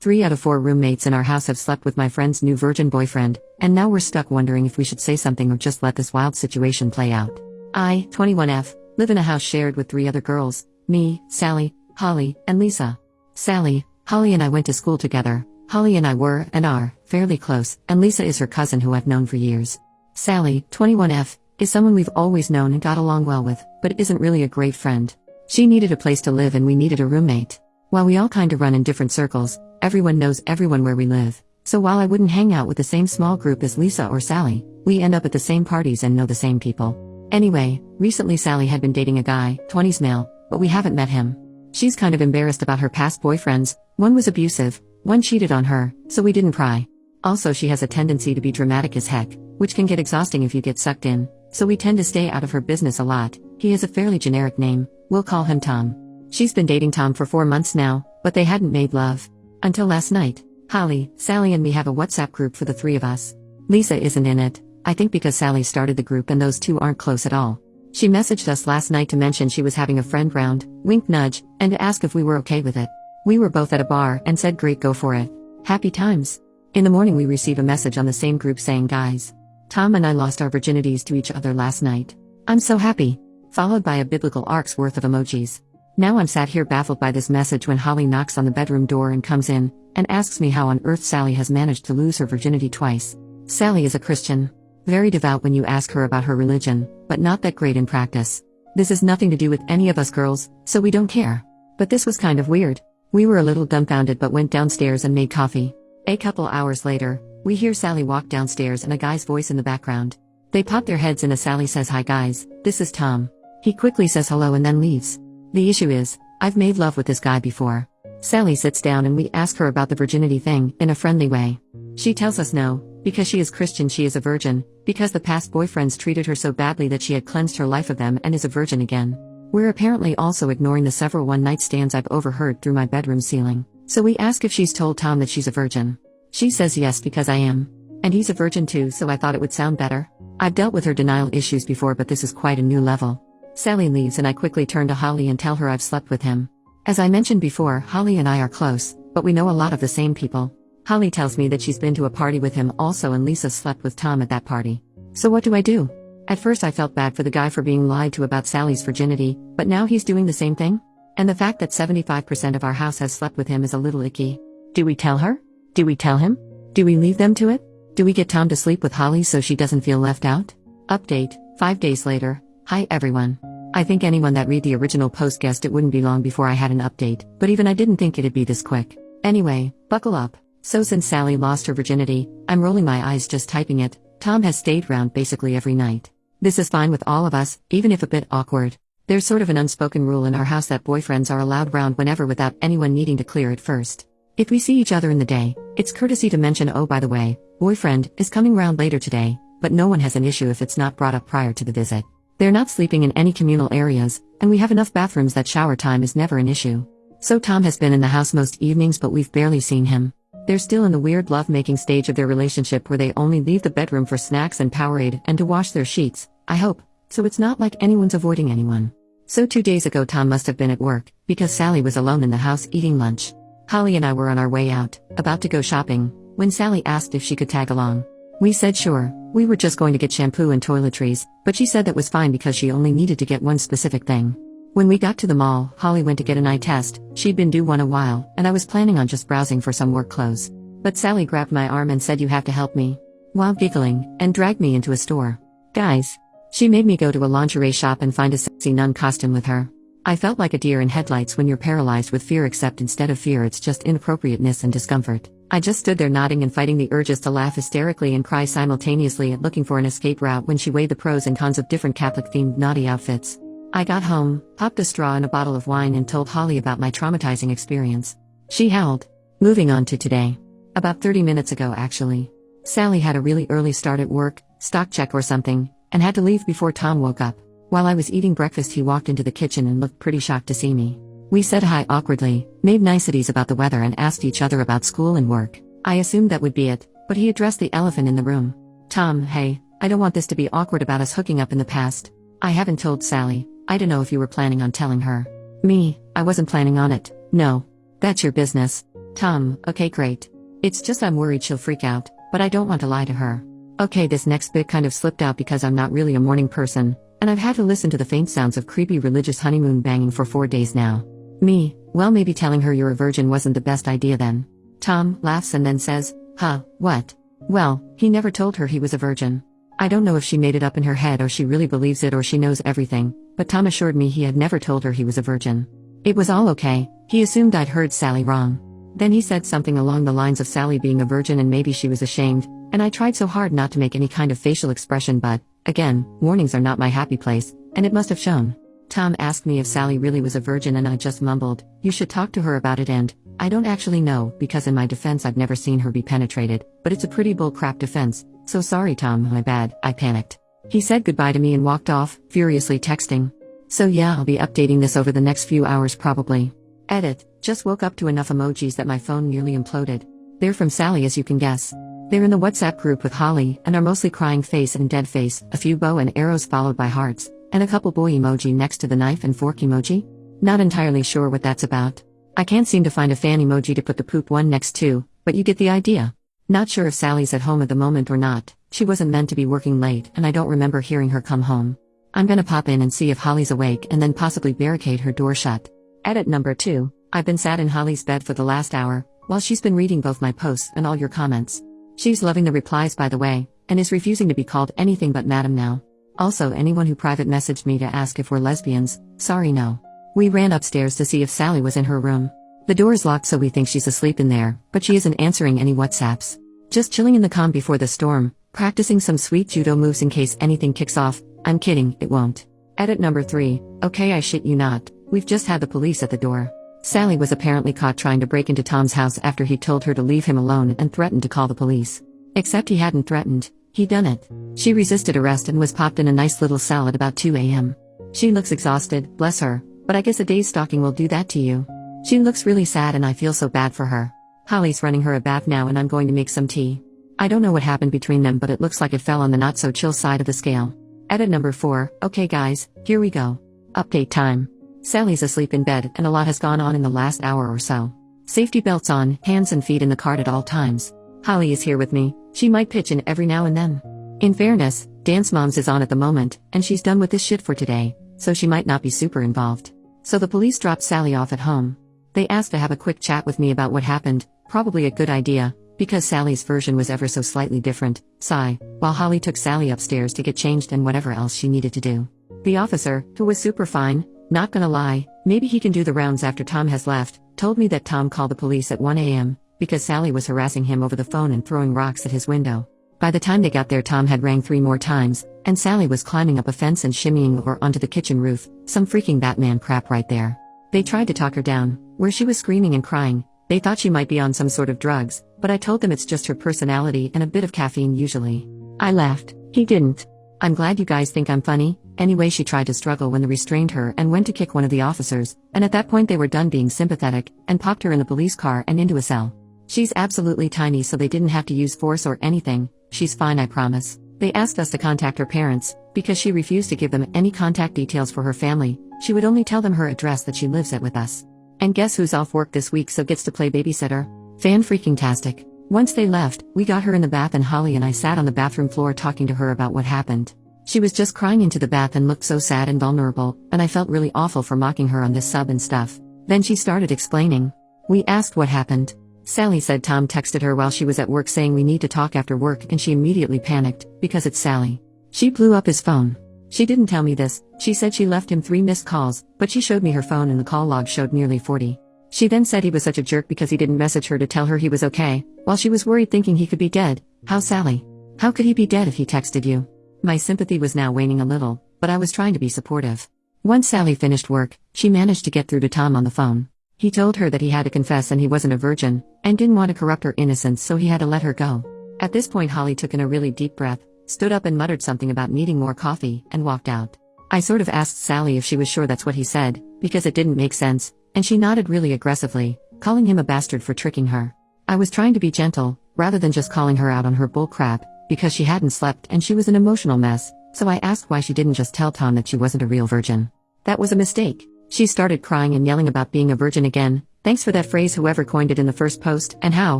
3 out of 4 roommates in our house have slept with my friend's new virgin boyfriend, and now we're stuck wondering if we should say something or just let this wild situation play out. I, 21F, live in a house shared with 3 other girls, me, Sally, Holly, and Lisa. Sally, Holly and I went to school together. Holly and I were, and are, fairly close, and Lisa is her cousin who I've known for years. Sally, 21F, is someone we've always known and got along well with, but isn't really a great friend. She needed a place to live and we needed a roommate. While we all kinda run in different circles, everyone knows everyone where we live. So while I wouldn't hang out with the same small group as Lisa or Sally, we end up at the same parties and know the same people. Anyway, recently Sally had been dating a guy, 20s male, but we haven't met him. She's kind of embarrassed about her past boyfriends. One was abusive, one cheated on her, so we didn't pry. Also, she has a tendency to be dramatic as heck, which can get exhausting if you get sucked in, so we tend to stay out of her business a lot. He has a fairly generic name, we'll call him Tom. She's been dating Tom for 4 months now, but they hadn't made love. Until last night. Holly, Sally and me have a WhatsApp group for the 3 of us. Lisa isn't in it, I think because Sally started the group and those 2 aren't close at all. She messaged us last night to mention she was having a friend round, wink nudge, and to ask if we were okay with it. We were both at a bar and said great, go for it. Happy times. In the morning we receive a message on the same group saying, guys, Tom and I lost our virginities to each other last night. I'm so happy. Followed by a biblical arc's worth of emojis. Now I'm sat here baffled by this message when Holly knocks on the bedroom door and comes in, and asks me how on earth Sally has managed to lose her virginity twice. Sally is a Christian. Very devout when you ask her about her religion, but not that great in practice. This has nothing to do with any of us girls, so we don't care. But this was kind of weird. We were a little dumbfounded but went downstairs and made coffee. A couple hours later, we hear Sally walk downstairs and a guy's voice in the background. They pop their heads in as Sally says, hi guys, this is Tom. He quickly says hello and then leaves. The issue is, I've made love with this guy before. Sally sits down and we ask her about the virginity thing, in a friendly way. She tells us no, because she is Christian she is a virgin, because the past boyfriends treated her so badly that she had cleansed her life of them and is a virgin again. We're apparently also ignoring the several one-night stands I've overheard through my bedroom ceiling. So we ask if she's told Tom that she's a virgin. She says yes because I am. And he's a virgin too, so I thought it would sound better. I've dealt with her denial issues before, but this is quite a new level. Sally leaves and I quickly turn to Holly and tell her I've slept with him. As I mentioned before, Holly and I are close, but we know a lot of the same people. Holly tells me that she's been to a party with him also and Lisa slept with Tom at that party. So what do I do? At first I felt bad for the guy for being lied to about Sally's virginity, but now he's doing the same thing? And the fact that 75% of our house has slept with him is a little icky. Do we tell her? Do we tell him? Do we leave them to it? Do we get Tom to sleep with Holly so she doesn't feel left out? Update, 5 days later. Hi everyone. I think anyone that read the original post guessed it wouldn't be long before I had an update, but even I didn't think it'd be this quick. Anyway, buckle up. So since Sally lost her virginity, I'm rolling my eyes just typing it, Tom has stayed round basically every night. This is fine with all of us, even if a bit awkward. There's sort of an unspoken rule in our house that boyfriends are allowed round whenever without anyone needing to clear it first. If we see each other in the day, it's courtesy to mention, oh by the way, boyfriend is coming round later today, but no one has an issue if it's not brought up prior to the visit. They're not sleeping in any communal areas, and we have enough bathrooms that shower time is never an issue. So Tom has been in the house most evenings but we've barely seen him. They're still in the weird love-making stage of their relationship where they only leave the bedroom for snacks and Powerade and to wash their sheets, I hope, so it's not like anyone's avoiding anyone. So 2 days ago Tom must have been at work, because Sally was alone in the house eating lunch. Holly and I were on our way out, about to go shopping, when Sally asked if she could tag along. We said sure, we were just going to get shampoo and toiletries, but she said that was fine because she only needed to get one specific thing. When we got to the mall, Holly went to get an eye test, she'd been due one a while, and I was planning on just browsing for some work clothes. But Sally grabbed my arm and said you have to help me. While giggling, and dragged me into a store. Guys. She made me go to a lingerie shop and find a sexy nun costume with her. I felt like a deer in headlights when you're paralyzed with fear, except instead of fear it's just inappropriateness and discomfort. I just stood there nodding and fighting the urges to laugh hysterically and cry simultaneously at looking for an escape route when she weighed the pros and cons of different Catholic-themed naughty outfits. I got home, popped a straw in a bottle of wine and told Holly about my traumatizing experience. She howled. Moving on to today. About 30 minutes ago actually. Sally had a really early start at work, stock check or something, and had to leave before Tom woke up. While I was eating breakfast he walked into the kitchen and looked pretty shocked to see me. We said hi awkwardly, made niceties about the weather and asked each other about school and work. I assumed that would be it, but he addressed the elephant in the room. Tom, hey, I don't want this to be awkward about us hooking up in the past. I haven't told Sally. I don't know if you were planning on telling her. Me, I wasn't planning on it. No. That's your business. Tom, okay, great. It's just I'm worried she'll freak out, but I don't want to lie to her. Okay, this next bit kind of slipped out because I'm not really a morning person, and I've had to listen to the faint sounds of creepy religious honeymoon banging for 4 days now. Me, well, maybe telling her you're a virgin wasn't the best idea then. Tom laughs and then says, huh, what? Well, he never told her he was a virgin. I don't know if she made it up in her head or she really believes it or she knows everything, but Tom assured me he had never told her he was a virgin. It was all okay, he assumed I'd heard Sally wrong. Then he said something along the lines of Sally being a virgin and maybe she was ashamed, and I tried so hard not to make any kind of facial expression but, again, mornings are not my happy place, and it must have shown. Tom asked me if Sally really was a virgin and I just mumbled, you should talk to her about it and, I don't actually know, because in my defense I've never seen her be penetrated, but it's a pretty bullcrap defense, so sorry Tom, my bad, I panicked. He said goodbye to me and walked off, furiously texting. So yeah, I'll be updating this over the next few hours probably. Edit, just woke up to enough emojis that my phone nearly imploded. They're from Sally as you can guess. They're in the WhatsApp group with Holly and are mostly crying face and dead face, a few bow and arrows followed by hearts, and a couple boy emoji next to the knife and fork emoji. Not entirely sure what that's about. I can't seem to find a fan emoji to put the poop one next to, but you get the idea. Not sure if Sally's at home at the moment or not, she wasn't meant to be working late and I don't remember hearing her come home. I'm gonna pop in and see if Holly's awake and then possibly barricade her door shut. Edit number 2, I've been sat in Holly's bed for the last hour, while she's been reading both my posts and all your comments. She's loving the replies by the way, and is refusing to be called anything but madam now. Also anyone who private messaged me to ask if we're lesbians, sorry no. We ran upstairs to see if Sally was in her room. The door is locked so we think she's asleep in there, but she isn't answering any WhatsApps. Just chilling in the calm before the storm, practicing some sweet judo moves in case anything kicks off. I'm kidding, it won't. Edit number 3, okay I shit you not, we've just had the police at the door. Sally was apparently caught trying to break into Tom's house after he told her to leave him alone and threatened to call the police. Except he hadn't threatened, he'd done it. She resisted arrest and was popped in a nice little cell at about 2 a.m. She looks exhausted, bless her, but I guess a day's stalking will do that to you. She looks really sad and I feel so bad for her. Holly's running her a bath now and I'm going to make some tea. I don't know what happened between them but it looks like it fell on the not so chill side of the scale. Edit number 4, okay guys, here we go. Update time. Sally's asleep in bed and a lot has gone on in the last hour or so. Safety belts on, hands and feet in the cart at all times. Holly is here with me, she might pitch in every now and then. In fairness, Dance Moms is on at the moment, and she's done with this shit for today, so she might not be super involved. So the police dropped Sally off at home. They asked to have a quick chat with me about what happened, probably a good idea, because Sally's version was ever so slightly different, sigh, while Holly took Sally upstairs to get changed and whatever else she needed to do. The officer, who was super fine, not gonna lie, maybe he can do the rounds after Tom has left, told me that Tom called the police at 1 a.m., because Sally was harassing him over the phone and throwing rocks at his window. By the time they got there Tom had rang 3 more times, and Sally was climbing up a fence and shimmying over onto the kitchen roof, some freaking Batman crap right there. They tried to talk her down, where she was screaming and crying. They thought she might be on some sort of drugs, but I told them it's just her personality and a bit of caffeine usually. I laughed. He didn't. I'm glad you guys think I'm funny. Anyway, she tried to struggle when they restrained her and went to kick one of the officers, and at that point they were done being sympathetic, and popped her in the police car and into a cell. She's absolutely tiny so they didn't have to use force or anything, she's fine I promise. They asked us to contact her parents, because she refused to give them any contact details for her family, she would only tell them her address that she lives at with us. And guess who's off work this week so gets to play babysitter? Fan-freaking-tastic. Once they left, we got her in the bath and Holly and I sat on the bathroom floor talking to her about what happened. She was just crying into the bath and looked so sad and vulnerable, and I felt really awful for mocking her on this sub and stuff. Then she started explaining. We asked what happened. Sally said Tom texted her while she was at work saying we need to talk after work and she immediately panicked, because it's Sally. She blew up his phone. She didn't tell me this, she said she left him 3 missed calls, but she showed me her phone and the call log showed nearly 40. She then said he was such a jerk because he didn't message her to tell her he was okay, while she was worried thinking he could be dead. How Sally? How could he be dead if he texted you? My sympathy was now waning a little, but I was trying to be supportive. Once Sally finished work, she managed to get through to Tom on the phone. He told her that he had to confess and he wasn't a virgin, and didn't want to corrupt her innocence so he had to let her go. At this point Holly took in a really deep breath, stood up and muttered something about needing more coffee, and walked out. I sort of asked Sally if she was sure that's what he said, because it didn't make sense, and she nodded really aggressively, calling him a bastard for tricking her. I was trying to be gentle, rather than just calling her out on her bull crap, because she hadn't slept and she was an emotional mess, so I asked why she didn't just tell Tom that she wasn't a real virgin. That was a mistake. She started crying and yelling about being a virgin again, Thanks for that phrase, whoever coined it in the first post, and how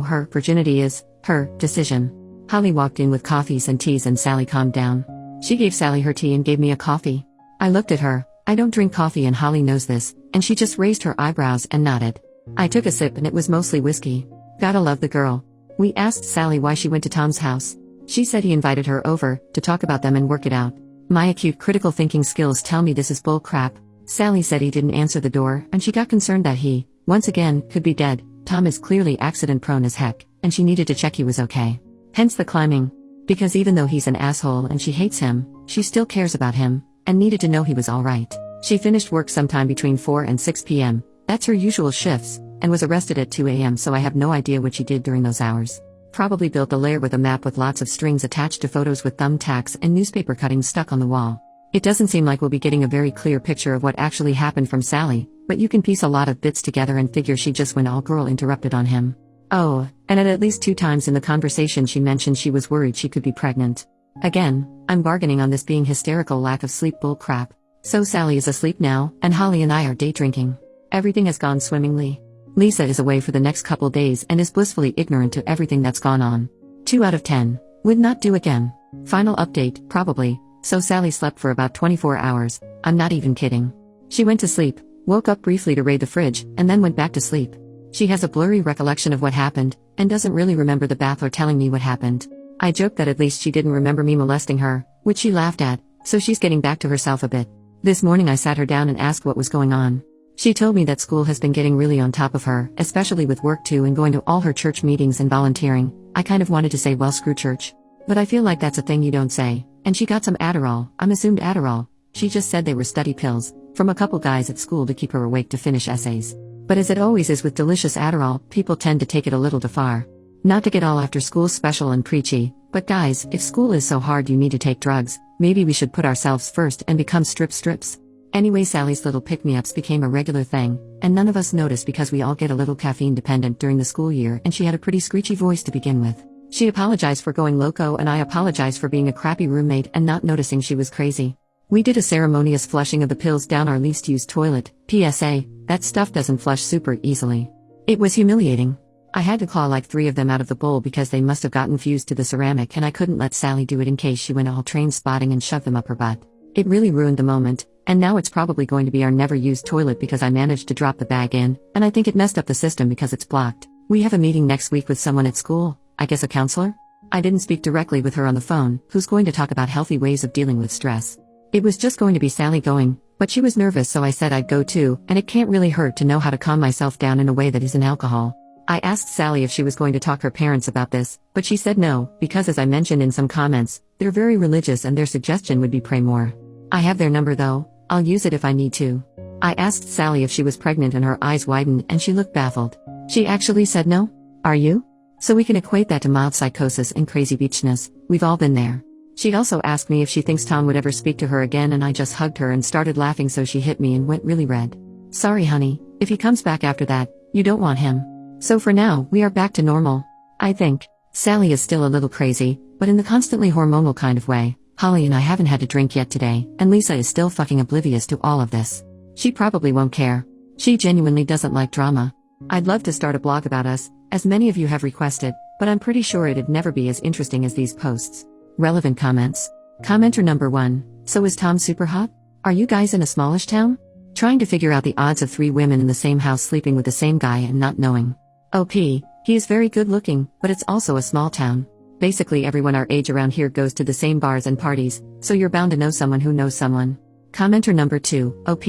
her virginity is her decision. Holly walked in with coffees and teas and Sally calmed down. She gave Sally her tea and gave me a coffee. I looked at her. I don't drink coffee and Holly knows this, and she just raised her eyebrows and nodded. I took a sip and it was mostly whiskey. Gotta love the girl. We asked Sally why she went to Tom's house. She said he invited her over to talk about them and work it out. My acute critical thinking skills tell me this is bull crap. Sally said he didn't answer the door and she got concerned that he, once again, could be dead. Tom is clearly accident prone as heck, and she needed to check he was okay. Hence the climbing. Because even though he's an asshole and she hates him, she still cares about him, and needed to know he was alright. She finished work sometime between 4 and 6 p.m., that's her usual shifts, and was arrested at 2 a.m. so I have no idea what she did during those hours. Probably built a lair with a map with lots of strings attached to photos with thumbtacks and newspaper cuttings stuck on the wall. It doesn't seem like we'll be getting a very clear picture of what actually happened from Sally, but you can piece a lot of bits together and figure she just went all girl interrupted on him. Oh, and at least 2 times in the conversation she mentioned she was worried she could be pregnant. Again, I'm bargaining on this being hysterical lack of sleep bull crap. So Sally is asleep now, and Holly and I are day drinking. Everything has gone swimmingly. Lisa is away for the next couple days and is blissfully ignorant to everything that's gone on. 2 out of 10. Would not do again. Final update, probably. So Sally slept for about 24 hours, I'm not even kidding. She went to sleep, woke up briefly to raid the fridge, and then went back to sleep. She has a blurry recollection of what happened, and doesn't really remember the bath or telling me what happened. I joked that at least she didn't remember me molesting her, which she laughed at, so she's getting back to herself a bit. This morning I sat her down and asked what was going on. She told me that school has been getting really on top of her, especially with work too and going to all her church meetings and volunteering. I kind of wanted to say well screw church. But I feel like that's a thing you don't say. And she got some Adderall, I'm assumed Adderall. She just said they were study pills, from a couple guys at school to keep her awake to finish essays. But as it always is with delicious Adderall, people tend to take it a little too far. Not to get all after school special and preachy, but guys, if school is so hard you need to take drugs, maybe we should put ourselves first and become strips. Anyway, Sally's little pick-me-ups became a regular thing, and none of us noticed because we all get a little caffeine dependent during the school year and she had a pretty screechy voice to begin with. She apologized for going loco and I apologized for being a crappy roommate and not noticing she was crazy. We did a ceremonious flushing of the pills down our least used toilet. PSA, that stuff doesn't flush super easily. It was humiliating. I had to claw like 3 of them out of the bowl because they must have gotten fused to the ceramic and I couldn't let Sally do it in case she went all train spotting and shoved them up her butt. It really ruined the moment, and now it's probably going to be our never used toilet because I managed to drop the bag in, and I think it messed up the system because it's blocked. We have a meeting next week with someone at school, I guess a counselor? I didn't speak directly with her on the phone, who's going to talk about healthy ways of dealing with stress. It was just going to be Sally going, but she was nervous so I said I'd go too, and it can't really hurt to know how to calm myself down in a way that isn't alcohol. I asked Sally if she was going to talk her parents about this, but she said no, because as I mentioned in some comments, they're very religious and their suggestion would be pray more. I have their number though, I'll use it if I need to. I asked Sally if she was pregnant and her eyes widened and she looked baffled. She actually said no? Are you? So we can equate that to mild psychosis and crazy beachness, we've all been there. She also asked me if she thinks Tom would ever speak to her again and I just hugged her and started laughing so she hit me and went really red. Sorry honey, if he comes back after that, you don't want him. So for now, we are back to normal. I think. Sally is still a little crazy, but in the constantly hormonal kind of way. Holly and I haven't had a drink yet today, and Lisa is still fucking oblivious to all of this. She probably won't care. She genuinely doesn't like drama. I'd love to start a blog about us, as many of you have requested, but I'm pretty sure it'd never be as interesting as these posts. Relevant comments. Commenter number 1. So is Tom super hot? Are you guys in a smallish town? Trying to figure out the odds of 3 women in the same house sleeping with the same guy and not knowing. OP. He is very good looking, but it's also a small town. Basically everyone our age around here goes to the same bars and parties, so you're bound to know someone who knows someone. Commenter number 2. OP.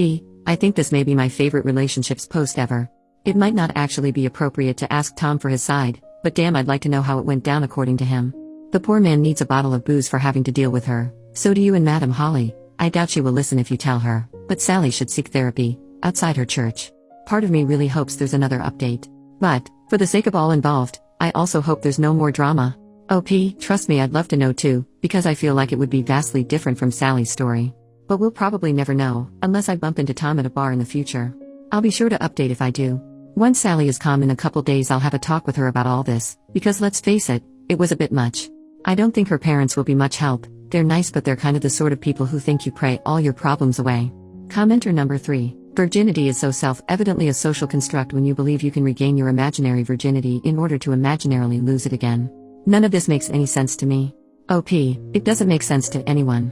I think this may be my favorite relationships post ever. It might not actually be appropriate to ask Tom for his side, but damn I'd like to know how it went down according to him. The poor man needs a bottle of booze for having to deal with her. So do you and Madam Holly. I doubt she will listen if you tell her, but Sally should seek therapy, outside her church. Part of me really hopes there's another update. But, for the sake of all involved, I also hope there's no more drama. OP, trust me I'd love to know too, because I feel like it would be vastly different from Sally's story. But we'll probably never know, unless I bump into Tom at a bar in the future. I'll be sure to update if I do. Once Sally is calm in a couple days I'll have a talk with her about all this, because let's face it, it was a bit much. I don't think her parents will be much help, they're nice but they're kind of the sort of people who think you pray all your problems away. Commenter number 3. Virginity is so self-evidently a social construct when you believe you can regain your imaginary virginity in order to imaginarily lose it again. None of this makes any sense to me. OP, it doesn't make sense to anyone.